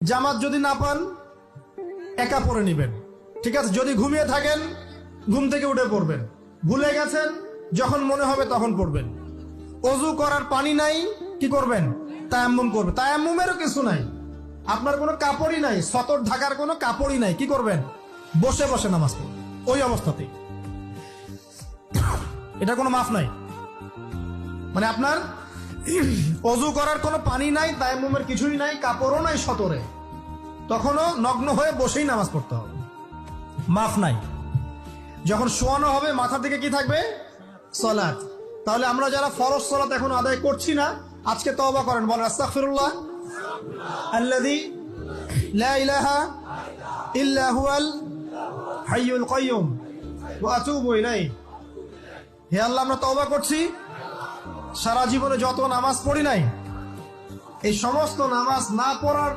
জামাত যদি না পান একা পড়ে নিবেন, ঠিক আছে? যদি ঘুমিয়ে থাকেন ঘুম থেকে উঠে পড়বেন, ভুলে গেছেন যখন মনে হবে তখন পড়বেন। অজু করার পানি নাই, কি করবেন? তায়াম্মুম করবেন। তায়াম্মুমেরও কিছু নাই, আপনার কোনো কাপড়ই নাই, সতর ঢাকার কোনো কাপড়ই নাই, কি করবেন? বসে বসে নামাজ পড়বেন ওই অবস্থাতেই। এটা কোনো মাফ নাই, মানে আপনার অজু করার কোনো পানি নাই, তায়াম্মুমের কিছুই নাই, কাপড়ও নাই সতরে, তখনও নগ্ন হয়ে বসেই নামাজ পড়তে হবে, মাফ নাই। যখন শোয়ানো হবে মাথা থেকে কি থাকবে? সালাত। তাহলে আমরা যারা ফরজ সালাত এখন আদায় করছি না, আজকে তওবা করেন, বলেন আস্তাগফিরুল্লাহ আল্লাযী লা ইলাহা ইল্লা হুয়াল হাইয়ুল কাইয়্যুম ওয়া আতুবু ইলাইহি। হে আল্লাহ, আমরা তওবা করছি, সারা জীবনে যত নামাজ পড়ি নাই এই সমস্ত নামাজ না পড়ার